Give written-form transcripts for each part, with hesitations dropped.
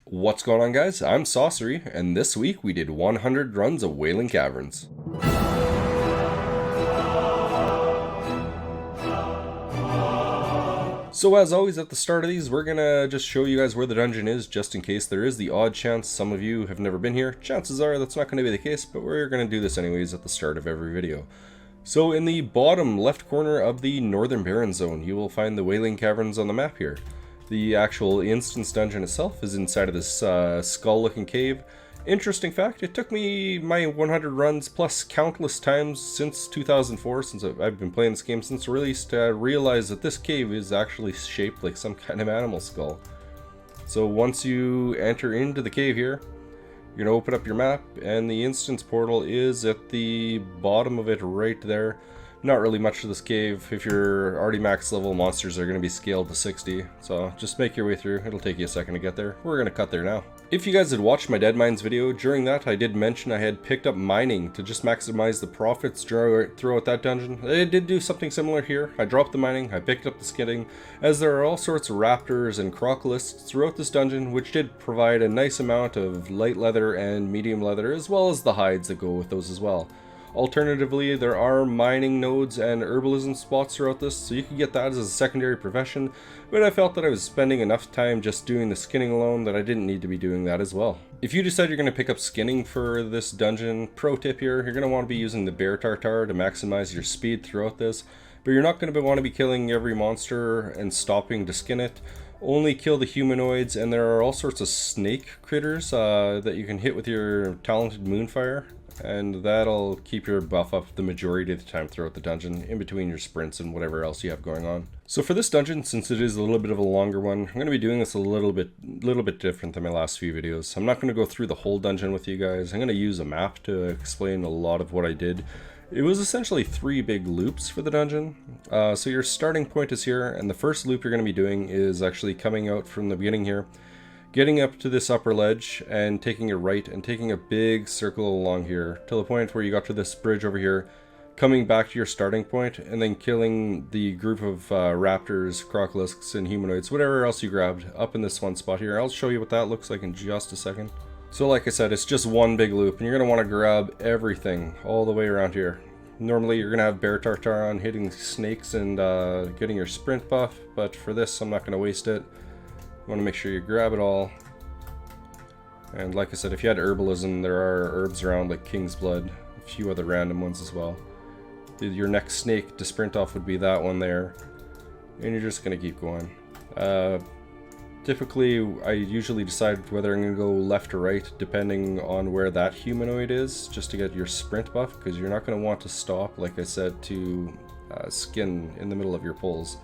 What's going on, guys? I'm TooSaucery, and this week we did 100 runs of Wailing Caverns. So as always at the start of these, we're gonna just show you guys where the dungeon is, just in case there is the odd chance some of you have never been here. Chances are that's not gonna be the case, but we're gonna do this anyways at the start of every video. So in the bottom left corner of the Northern Barren Zone, you will find the Wailing Caverns on the map here. The actual instance dungeon itself is inside of this skull-looking cave. Interesting fact, it took me my 100 runs plus countless times since 2004, since I've been playing this game since release, to realize that this cave is actually shaped like some kind of animal skull. So once you enter into the cave here, you're going to open up your map, and the instance portal is at the bottom of it right there. Not really much to this cave. If you're already max level, monsters are going to be scaled to 60, so just make your way through. It'll take you a second to get there. We're going to cut there now. If you guys had watched my Dead Mines video, during that I did mention I had picked up mining to just maximize the profits throughout that dungeon. I did do something similar here. I dropped the mining, I picked up the skinning, as there are all sorts of raptors and crocolists throughout this dungeon, which did provide a nice amount of light leather and medium leather, as well as the hides that go with those as well. Alternatively, there are mining nodes and herbalism spots throughout this, so you can get that as a secondary profession, but I felt that I was spending enough time just doing the skinning alone that I didn't need to be doing that as well. If you decide you're going to pick up skinning for this dungeon, pro tip here, you're going to want to be using the bear tartar to maximize your speed throughout this, but you're not going to want to be killing every monster and stopping to skin it. Only kill the humanoids, and there are all sorts of snake critters that you can hit with your talented moonfire, and that'll keep your buff up the majority of the time throughout the dungeon, in between your sprints and whatever else you have going on. So for this dungeon, since it is a little bit of a longer one, I'm going to be doing this a little bit different than my last few videos. I'm not going to go through the whole dungeon with you guys. I'm going to use a map to explain a lot of what I did. It was essentially 3 big loops for the dungeon. So your starting point is here, and the first loop you're going to be doing is actually coming out from the beginning here, getting up to this upper ledge and taking a right and taking a big circle along here to the point where you got to this bridge over here, coming back to your starting point, and then killing the group of raptors, crocolisks, and humanoids, whatever else you grabbed, up in this one spot here. I'll show you what that looks like in just a second. So like I said, it's just one big loop, and you're going to want to grab everything all the way around here. Normally you're going to have bear tartar on, hitting snakes and getting your sprint buff, but for this I'm not going to waste it. You want to make sure you grab it all. And like I said, if you had herbalism, there are herbs around like King's Blood, a few other random ones as well. Your next snake to sprint off would be that one there, and you're just going to keep going. Typically, I usually decide whether I'm going to go left or right, depending on where that humanoid is, just to get your sprint buff, because you're not going to want to stop, like I said, to skin in the middle of your pulls.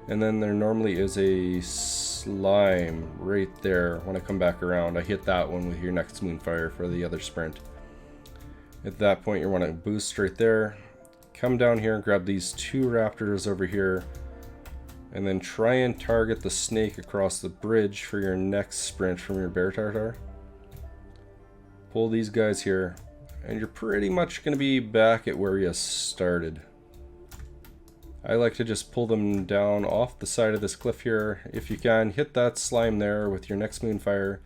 And then there normally is a slime right there. When I come back around, I hit that one with your next moonfire for the other sprint. At that point, you want to boost right there. Come down here and grab these 2 raptors over here, and then try and target the snake across the bridge for your next sprint from your bear tartar. Pull these guys here, and you're pretty much going to be back at where you started. I like to just pull them down off the side of this cliff here. If you can, hit that slime there with your next moonfire.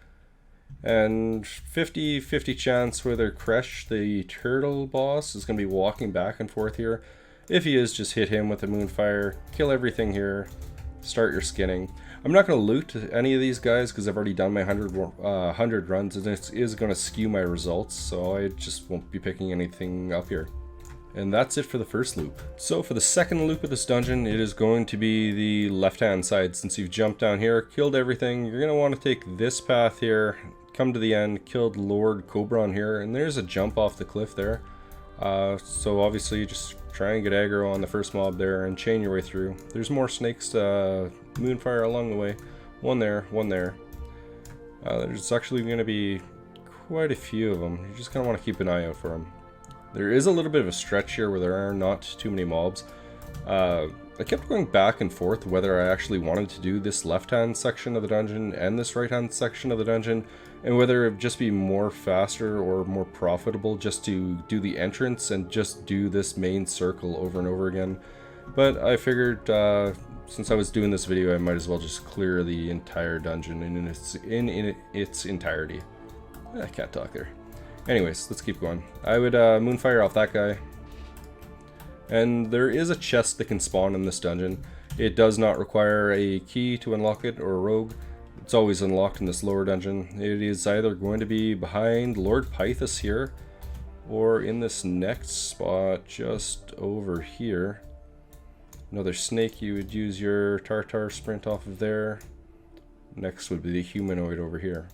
And 50-50 chance whether Kresh, the turtle boss, is going to be walking back and forth here. If he is, just hit him with a moonfire, kill everything here, start your skinning. I'm not going to loot any of these guys because I've already done my 100 runs, and it is going to skew my results, so I just won't be picking anything up here. And that's it for the first loop. So for the second loop of this dungeon, it is going to be the left-hand side. Since you've jumped down here, killed everything, you're going to want to take this path here, come to the end, killed Lord Cobra here, and there's a jump off the cliff there. So obviously just try and get aggro on the first mob there and chain your way through. There's more snakes to moonfire along the way. One there, one there. There's actually going to be quite a few of them. You just kind of want to keep an eye out for them. There is a little bit of a stretch here where there are not too many mobs. I kept going back and forth whether I actually wanted to do this left-hand section of the dungeon and this right-hand section of the dungeon, and whether it would just be more faster or more profitable just to do the entrance and just do this main circle over and over again. But I figured since I was doing this video, I might as well just clear the entire dungeon in its entirety. I can't talk there. Anyways, let's keep going. I would moonfire off that guy. And there is a chest that can spawn in this dungeon. It does not require a key to unlock it or a rogue. It's always unlocked in this lower dungeon. It is either going to be behind Lord Pythos here, or in this next spot just over here. Another snake, you would use your Tartar sprint off of there. Next would be the humanoid over here.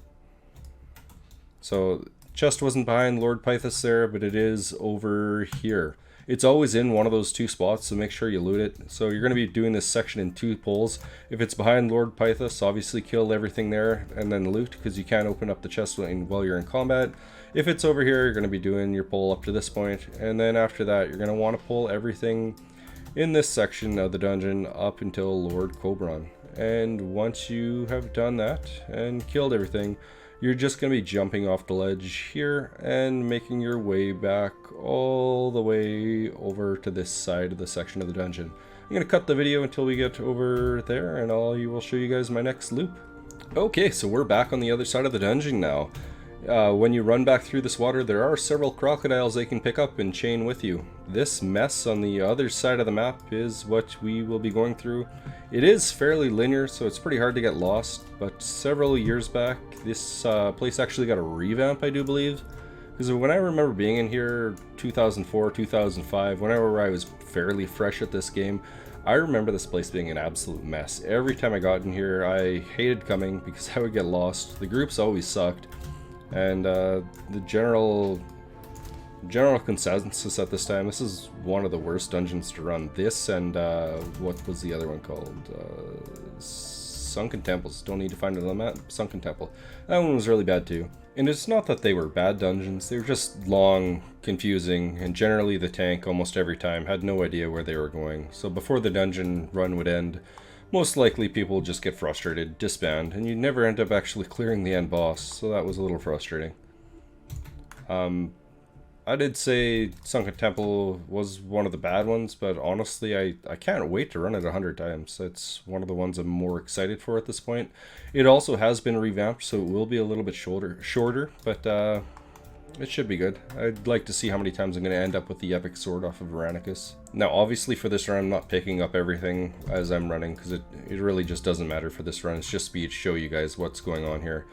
So, chest wasn't behind Lord Pythos there, but it is over here. It's always in one of those two spots, so make sure you loot it. So you're going to be doing this section in two pulls. If it's behind Lord Pythos, obviously kill everything there and then loot, because you can't open up the chest while you're in combat. If it's over here, you're going to be doing your pull up to this point, and then after that, you're going to want to pull everything in this section of the dungeon up until Lord Cobron. And once you have done that and killed everything, you're just going to be jumping off the ledge here and making your way back all the way over to this side of the section of the dungeon. I'm going to cut the video until we get over there, and I will show you guys my next loop. Okay, so we're back on the other side of the dungeon now. When you run back through this water, there are several crocodiles they can pick up and chain with you. This mess on the other side of the map is what we will be going through. It is fairly linear, so it's pretty hard to get lost, but several years back, this place actually got a revamp, I do believe. Because when I remember being in here, 2004, 2005, whenever I was fairly fresh at this game, I remember this place being an absolute mess. Every time I got in here, I hated coming because I would get lost. The groups always sucked. And the general consensus at this time, this is one of the worst dungeons to run. This and what was the other one called? Sunken Temples. Don't need to find it on the map. Sunken Temple. That one was really bad too. And it's not that they were bad dungeons, they were just long, confusing, and generally the tank almost every time had no idea where they were going. So before the dungeon run would end, most likely people would just get frustrated, disband, and you'd never end up actually clearing the end boss, so that was a little frustrating. I did say Sunken Temple was one of the bad ones, but honestly I can't wait to run it 100 times. It's one of the ones I'm more excited for at this point. It also has been revamped, so it will be a little bit shorter, but it should be good. I'd like to see how many times I'm going to end up with the epic sword off of Veronicus. Now obviously for this run I'm not picking up everything as I'm running, because it really just doesn't matter for this run. It's just speed to show you guys what's going on here.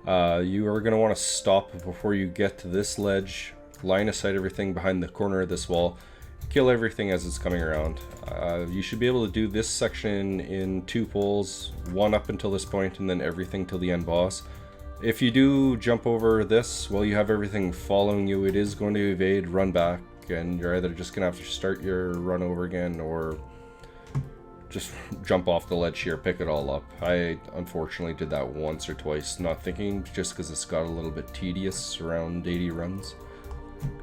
You are going to want to stop before you get to this ledge, line of sight everything behind the corner of this wall, kill everything as it's coming around. You should be able to do this section in two pulls, one up until this point and then everything till the end boss. If you do jump over this while you have everything following you, it is going to evade, run back, and you're either just going to have to start your run over again or just jump off the ledge here, pick it all up. I unfortunately did that once or twice, not thinking, just because it's got a little bit tedious around 80 runs.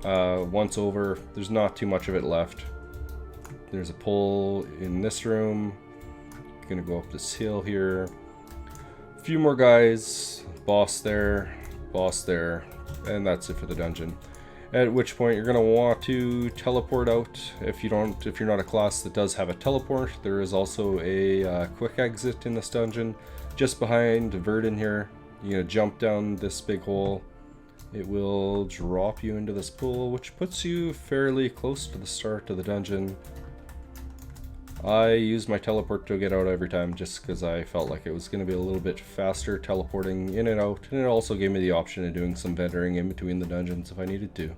Once over, there's not too much of it left. There's a pull in this room. Gonna go up this hill here. A few more guys, boss there, and that's it for the dungeon. At which point you're gonna want to teleport out. If you're not a class that does have a teleport, there is also a quick exit in this dungeon, just behind Verdun here. You're gonna jump down this big hole. It will drop you into this pool, which puts you fairly close to the start of the dungeon. I use my teleport to get out every time just because I felt like it was going to be a little bit faster teleporting in and out, and it also gave me the option of doing some venturing in between the dungeons if I needed to.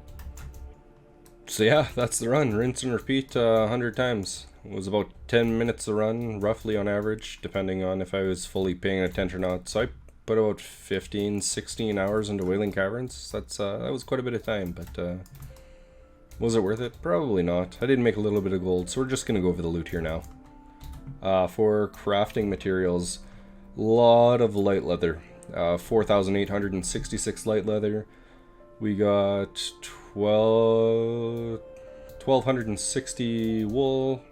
So yeah, that's the run. Rinse and repeat 100 times. It was about 10 minutes a run, roughly on average, depending on if I was fully paying attention or not. So I put about 15-16 hours into Wailing Caverns. That was quite a bit of time, but was it worth it? Probably not. I did make a little bit of gold, so we're just going to go over the loot here now. For crafting materials, a lot of light leather. 4,866 light leather. We got 1,260 wool,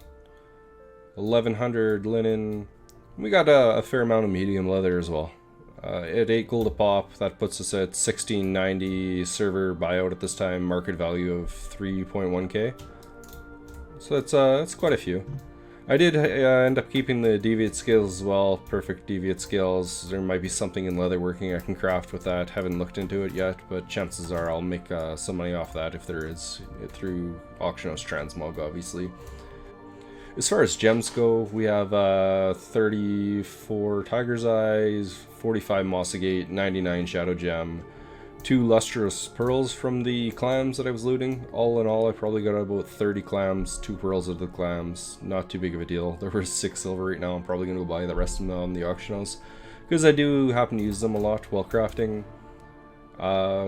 1,100 linen. We got a fair amount of medium leather as well. At 8 gold a pop, that puts us at 1690 server buyout at this time, market value of 3.1k. So that's quite a few. I did end up keeping the deviate scales as well, perfect deviate scales. There might be something in leatherworking I can craft with that. Haven't looked into it yet, but chances are I'll make some money off that if there is, through Auction House Transmog, obviously. As far as gems go, we have 34 Tiger's Eyes, 45 Moss Agate, 99 Shadow Gem, 2 Lustrous Pearls from the clams that I was looting. All in all, I probably got about 30 clams, 2 pearls of the clams. Not too big of a deal. There were 6 silver right now. I'm probably going to go buy the rest of them on the auction house, because I do happen to use them a lot while crafting.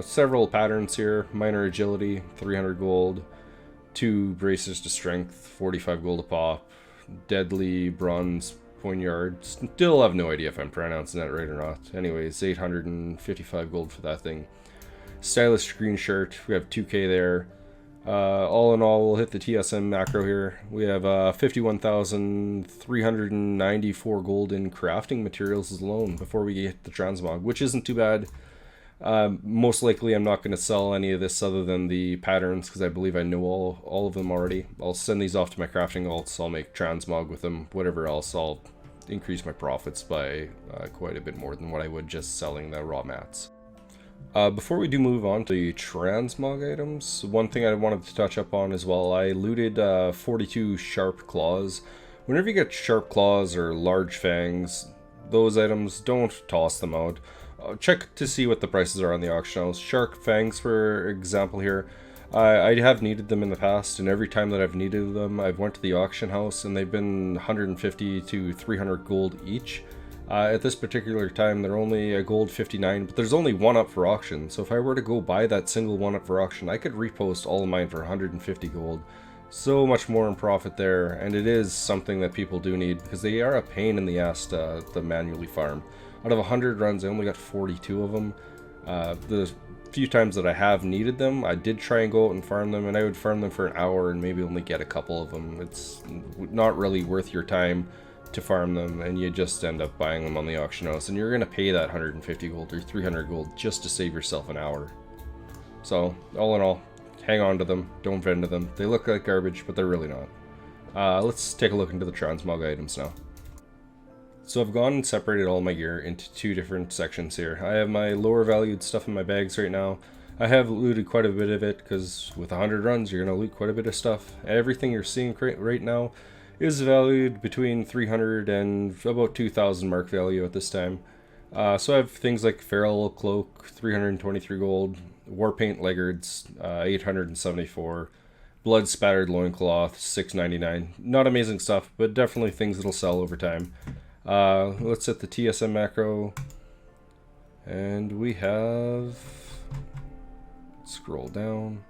Several patterns here. Minor Agility, 300 gold. 2 Braces to Strength, 45 gold a pop. Deadly Bronze Poignard. Still have no idea if I'm pronouncing that right or not. Anyways, 855 gold for that thing. Stylish Green Shirt, we have 2k there. All in all, we'll hit the TSM macro here. We have 51,394 gold in crafting materials alone before we get the transmog, which isn't too bad. Most likely I'm not going to sell any of this other than the patterns, because I believe I know all of them already. I'll send these off to my crafting alts, I'll make transmog with them. Whatever else, I'll increase my profits by quite a bit more than what I would just selling the raw mats. Before we do move on to the transmog items, one thing I wanted to touch up on as well, I looted 42 sharp claws. Whenever you get sharp claws or large fangs, those items, don't toss them out. Check to see what the prices are on the auction house. Shark fangs, for example here, I have needed them in the past, and every time that I've needed them, I've went to the auction house, and they've been 150 to 300 gold each. At this particular time, they're only a gold 59, but there's only one up for auction. So if I were to go buy that single one up for auction, I could repost all of mine for 150 gold. So much more in profit there, and it is something that people do need, because they are a pain in the ass to manually farm. Out of 100 runs, I only got 42 of them. The few times that I have needed them, I did try and go out and farm them, and I would farm them for an hour and maybe only get a couple of them. It's not really worth your time to farm them, and you just end up buying them on the auction house, and you're going to pay that 150 gold or 300 gold just to save yourself an hour. So, all in all, hang on to them, don't vend to them. They look like garbage, but they're really not. Let's take a look into the transmog items now. So I've gone and separated all my gear into 2 different sections here. I have my lower valued stuff in my bags right now. I have looted quite a bit of it, because with 100 runs, you're going to loot quite a bit of stuff. Everything you're seeing right now is valued between 300 and about 2,000 mark value at this time. So I have things like Feral Cloak, 323 gold, Warpaint Leggards, 874, Blood Spattered Loincloth, 699. Not amazing stuff, but definitely things that'll sell over time. Let's set the TSM macro, and we have, scroll down,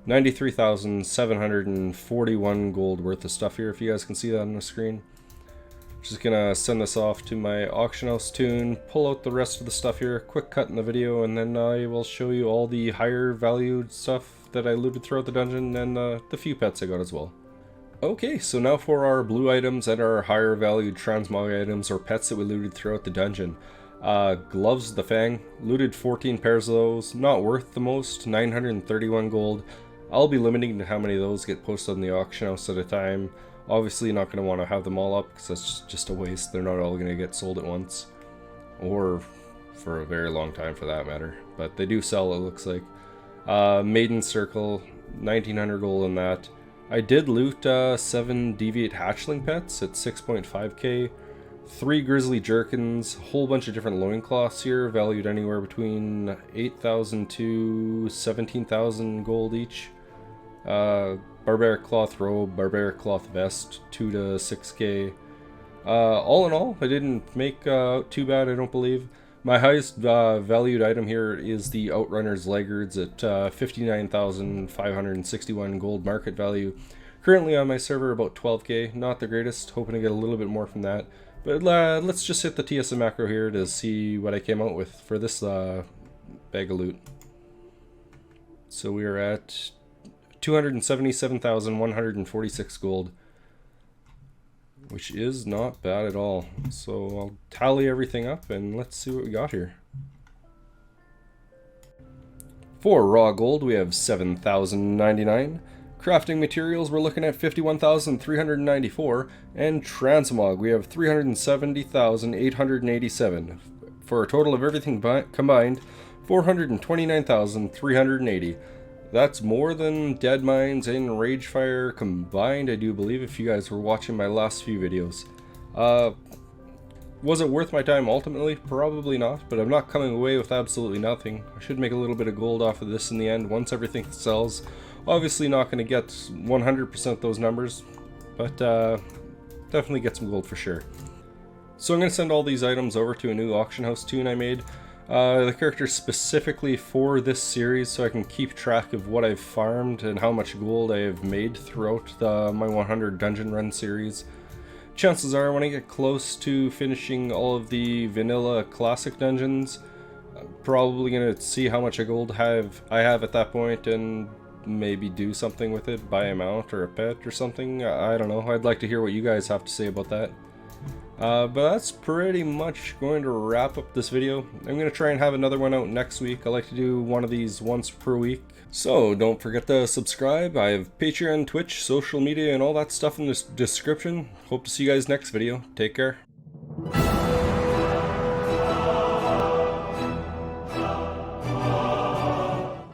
93,741 gold worth of stuff here, if you guys can see that on the screen. Just gonna send this off to my auction house tune, pull out the rest of the stuff here, quick cut in the video, and then I will show you all the higher valued stuff that I looted throughout the dungeon, and the few pets I got as well. Okay, so now for our blue items and our higher valued transmog items or pets that we looted throughout the dungeon. Gloves of the Fang, looted 14 pairs of those, not worth the most, 931 gold. I'll be limiting to how many of those get posted on the auction house at a time. Obviously not going to want to have them all up, because that's just a waste. They're not all going to get sold at once, or for a very long time for that matter, but they do sell, it looks like. Maiden Circle, 1900 gold in that. I did loot 7 Deviate Hatchling pets at 6.5k, 3 Grizzly Jerkins, a whole bunch of different loincloths here, valued anywhere between 8,000 to 17,000 gold each. Barbaric Cloth Robe, Barbaric Cloth Vest, 2 to 6k. All in all, I didn't make too bad, I don't believe. My highest valued item here is the Outrunner's Leggards at 59,561 gold market value. Currently on my server about 12k, not the greatest, hoping to get a little bit more from that. But let's just hit the TSM macro here to see what I came out with for this bag of loot. So we are at 277,146 gold, which is not bad at all. So I'll tally everything up and let's see what we got here. For raw gold, we have 7,099. Crafting materials, we're looking at 51,394, and transmog, we have 370,887, for a total of everything combined, 429,380. That's more than Dead Mines and Ragefire combined, I do believe, if you guys were watching my last few videos. Was it worth my time ultimately? Probably not, but I'm not coming away with absolutely nothing. I should make a little bit of gold off of this in the end once everything sells. Obviously not going to get 100% those numbers, but definitely get some gold for sure. So I'm going to send all these items over to a new auction house tune I made. The character specifically for this series, so I can keep track of what I've farmed and how much gold I have made throughout my 100 dungeon run series. Chances are when I get close to finishing all of the vanilla classic dungeons, I'm probably going to see how much gold I have at that point and maybe do something with it, buy a mount or a pet or something. I don't know. I'd like to hear what you guys have to say about that. But that's pretty much going to wrap up this video. I'm going to try and have another one out next week. I like to do one of these once per week. So don't forget to subscribe. I have Patreon, Twitch, social media, and all that stuff in the description. Hope to see you guys next video. Take care.